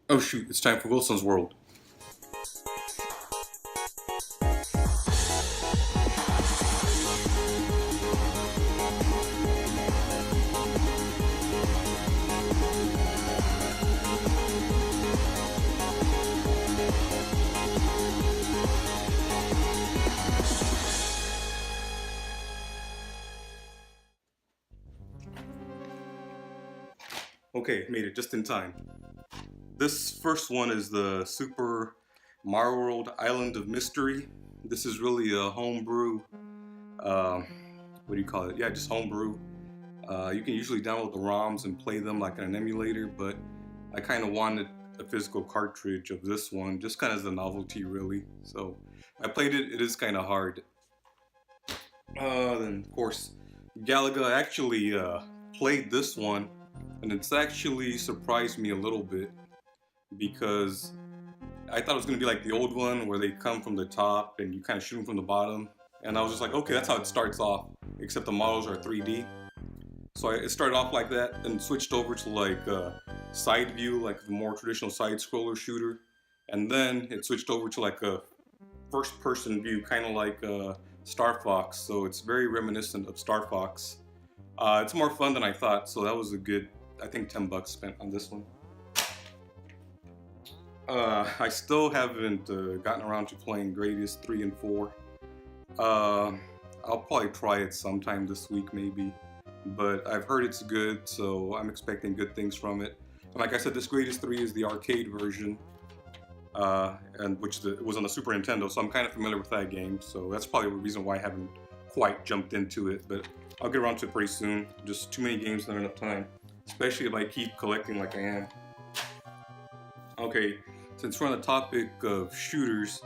Oh shoot, it's time for Wilson's World. Okay, made it just in time. This first one is the Super Mario World Island of Mystery. This is really a homebrew, what do you call it? Yeah, just homebrew. You can usually download the ROMs and play them like in an emulator, but I kind of wanted a physical cartridge of this one, just kind of as a novelty really. So I played it, it is kind of hard. Then of course, Galaga actually played this one, and it's actually surprised me a little bit because I thought it was going to be like the old one where they come from the top and you kind of shoot them from the bottom. And I was just like, okay, that's how it starts off, except the models are 3D. So it started off like that, then switched over to like a side view, like the more traditional side scroller shooter. And then it switched over to like a first person view, kind of like Star Fox. So it's very reminiscent of Star Fox. It's more fun than I thought, so that was a good, I think, $10 spent on this one. I still haven't gotten around to playing Gradius 3 and 4. I'll probably try it sometime this week maybe, but I've heard it's good, so I'm expecting good things from it. And like I said, this Gradius 3 is the arcade version, and which was on the Super Nintendo, so I'm kind of familiar with that game, so that's probably the reason why I haven't quite jumped into it, but I'll get around to it pretty soon. Just too many games, not enough time, especially if I keep collecting like I am. Okay, since we're on the topic of shooters,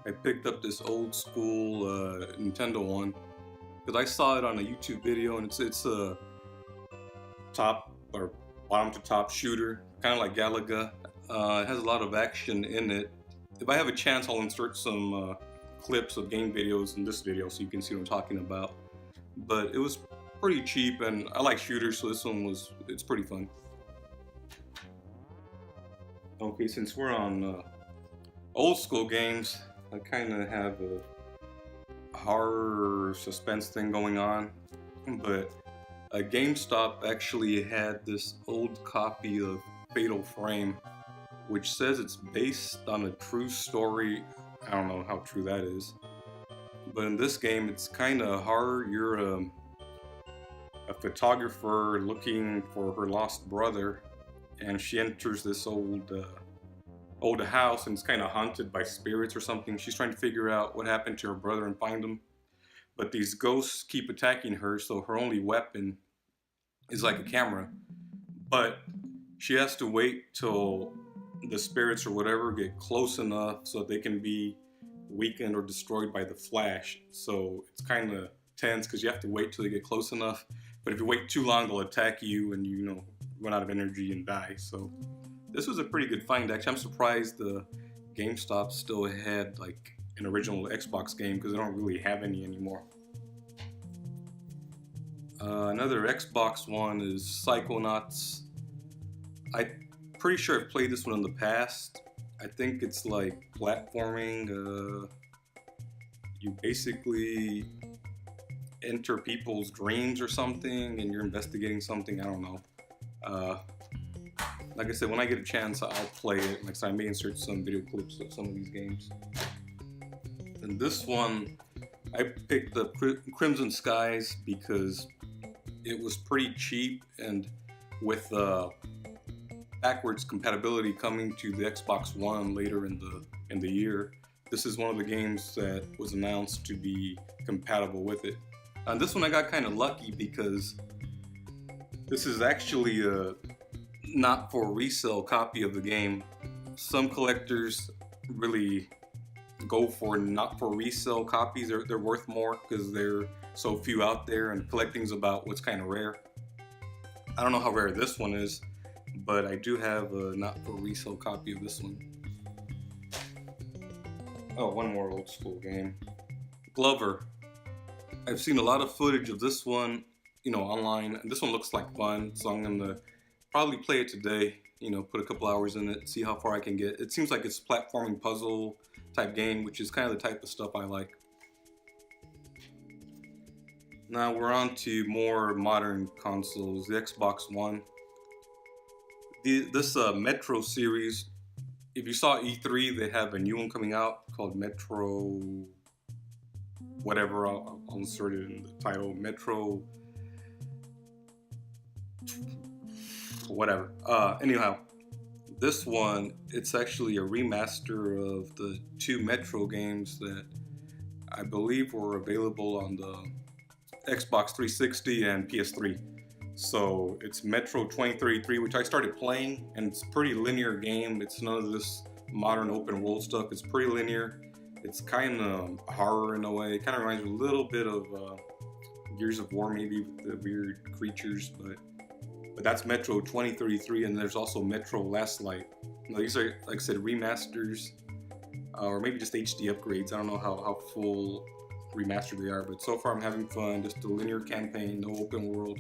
I picked up this old school Nintendo one because I saw it on a YouTube video, and it's a top or bottom to top shooter, kind of like Galaga. It has a lot of action in it. If I have a chance, I'll insert some clips of game videos in this video so you can see what I'm talking about. But it was pretty cheap, and I like shooters, so this one it's pretty fun. Okay, since we're on old school games, I kind of have a horror suspense thing going on, but GameStop actually had this old copy of Fatal Frame, which says it's based on a true story. I don't know how true that is. But in this game, it's kind of horror. You're a photographer looking for her lost brother, and she enters this old house, and it's kind of haunted by spirits or something. She's trying to figure out what happened to her brother and find him. But these ghosts keep attacking her, so her only weapon is like a camera. But she has to wait till the spirits or whatever get close enough so that they can be weakened or destroyed by the flash. So it's kind of tense because you have to wait till they get close enough. But if you wait too long, they'll attack you and you run out of energy and die. So this was a pretty good find. Actually, I'm surprised the GameStop still had like an original Xbox game because they don't really have any anymore. Another Xbox one is Psychonauts. I'm pretty sure I've played this one in the past. I think it's like platforming. You basically enter people's dreams or something, and you're investigating something. I don't know. Like I said, when I get a chance, I'll play it. Like I said, I may insert some video clips of some of these games. And this one, I picked up Crimson Skies because it was pretty cheap, and with backwards compatibility coming to the Xbox One later in the year, this is one of the games that was announced to be compatible with it. And this one I got kind of lucky because this is actually a not for resale copy of the game. Some collectors really go for not for resale copies. They're worth more because they're so few out there, and collecting's about what's kind of rare. I don't know how rare this one is, but I do have a not for resale copy of this one. Oh, one more old school game. Glover. I've seen a lot of footage of this one, online, and this one looks like fun, so I'm gonna probably play it today. Put a couple hours in it, see how far I can get. It seems like it's a platforming puzzle type game, which is kind of the type of stuff I like. Now we're on to more modern consoles, the Xbox One. This Metro series, if you saw E3, they have a new one coming out called Metro whatever, I'll insert it in the title, Metro whatever. Anyhow, this one, it's actually a remaster of the 2 Metro games that I believe were available on the Xbox 360 and PS3. So it's Metro 2033, which I started playing, and it's a pretty linear game. It's none of this modern open world stuff. It's pretty linear. It's kind of horror in a way. It kind of reminds me a little bit of Gears of War, maybe, with the weird creatures, but that's Metro 2033, and there's also Metro Last Light. Now, these are, like I said, remasters, or maybe just HD upgrades. I don't know how full remastered they are, but so far I'm having fun. Just a linear campaign, no open world,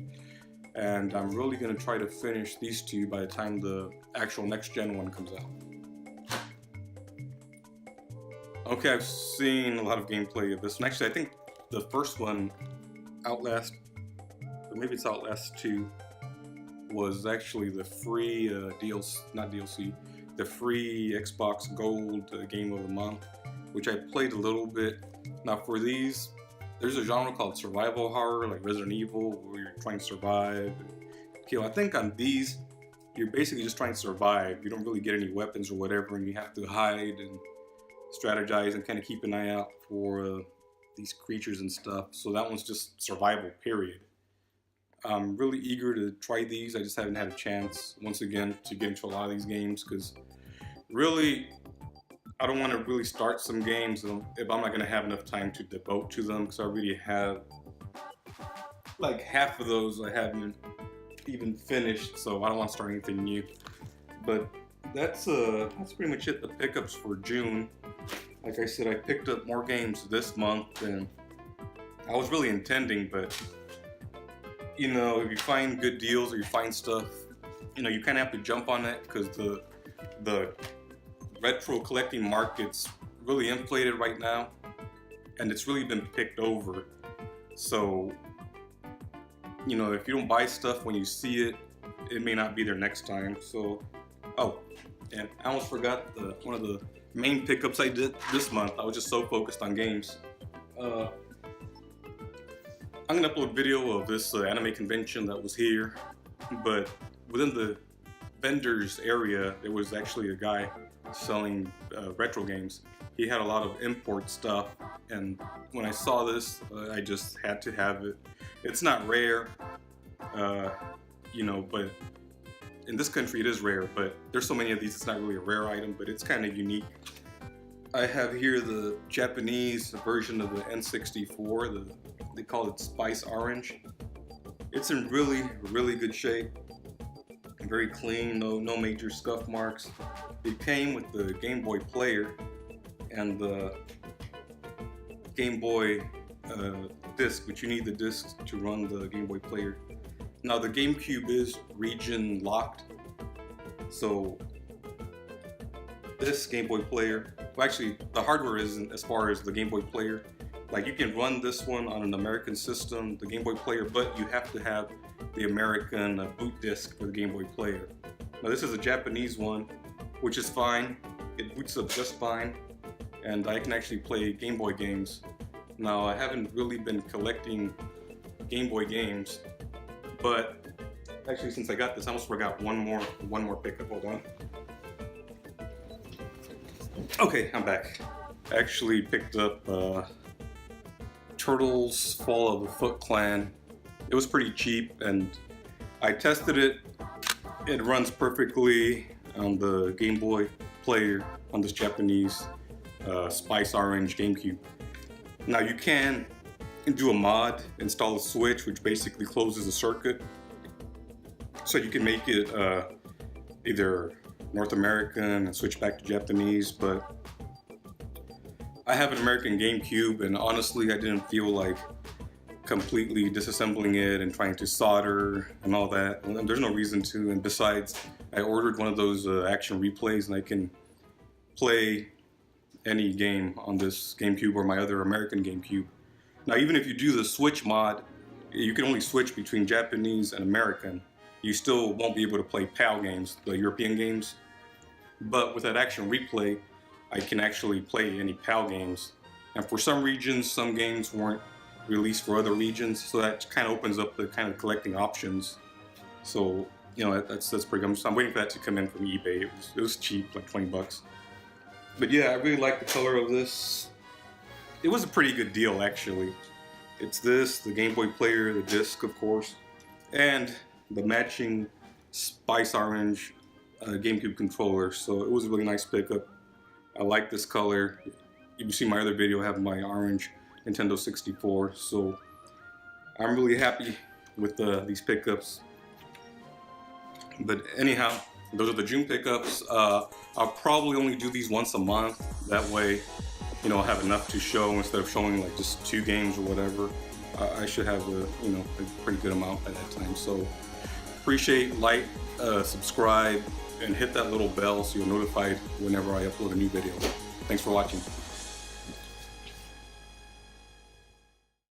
and I'm really going to try to finish these 2 by the time the actual next-gen one comes out. Okay, I've seen a lot of gameplay of this one. Actually, I think the first one, Outlast, or maybe it's Outlast 2, was actually the free the free Xbox Gold game of the month, which I played a little bit. Now for these, there's a genre called survival horror, like Resident Evil, where you're trying to survive and kill. I think on these, you're basically just trying to survive. You don't really get any weapons or whatever, and you have to hide and strategize and kind of keep an eye out for these creatures and stuff. So that one's just survival, period. I'm really eager to try these. I just haven't had a chance, once again, to get into a lot of these games, because really, I don't want to really start some games if I'm not going to have enough time to devote to them, because I already have like half of those I haven't even finished, so I don't want to start anything new. But that's pretty much it, the pickups for June. Like I said, I picked up more games this month than I was really intending, but if you find good deals or you find stuff, you kind of have to jump on that, because the retro collecting market's really inflated right now, and it's really been picked over. So, if you don't buy stuff when you see it, it may not be there next time. So, oh, and I almost forgot one of the main pickups I did this month. I was just so focused on games. I'm gonna upload video of this anime convention that was here, but within the vendors area, there was actually a guy selling retro games. He had a lot of import stuff, and when I saw this, I just had to have it. It's not rare, but in this country it is rare, but there's so many of these, it's not really a rare item, but it's kind of unique. I have here the Japanese version of the N64, they call it Spice Orange. It's in really, really good shape. Very clean, no major scuff marks. It came with the Game Boy player and the Game Boy disc, but you need the disc to run the Game Boy player. Now the GameCube is region locked, so this Game Boy player, well, actually the hardware isn't as far as the Game Boy player. Like, you can run this one on an American system, the Game Boy player, but you have to have the American boot disc for the Game Boy player. Now this is a Japanese one, which is fine. It boots up just fine, and I can actually play Game Boy games. Now I haven't really been collecting Game Boy games, but actually since I got this, I almost forgot one more pickup. Hold on. Okay, I'm back. I actually picked up Turtles Fall of the Foot Clan. It was pretty cheap, and I tested it. It runs perfectly on the Game Boy player on this Japanese Spice Orange GameCube. Now you can do a mod, install a switch, which basically closes the circuit, so you can make it either North American and switch back to Japanese. But I have an American GameCube, and honestly, I didn't feel like completely disassembling it and trying to solder and all that. And there's no reason to. And besides, I ordered one of those action replays, and I can play any game on this GameCube or my other American GameCube. Now, even if you do the Switch mod, you can only switch between Japanese and American. You still won't be able to play PAL games, the European games. But with that action replay, I can actually play any PAL games. And for some regions, some games weren't released for other regions, so that kind of opens up the kind of collecting options. So, you know, that's pretty good. I'm waiting for that to come in from eBay. It was cheap, like 20 bucks. But yeah, I really like the color of this. It was a pretty good deal, actually. It's this, the Game Boy player, the disc, of course, and the matching Spice Orange GameCube controller. So it was a really nice pickup. I like this color. If you see my other video, I have my orange Nintendo 64. So I'm really happy with these pickups. But anyhow, those are the June pickups. I'll probably only do these once a month. That way, you know, I'll have enough to show instead of showing like just 2 games or whatever. I should have a pretty good amount at that time. So appreciate, like, subscribe, and hit that little bell so you're notified whenever I upload a new video. Thanks for watching.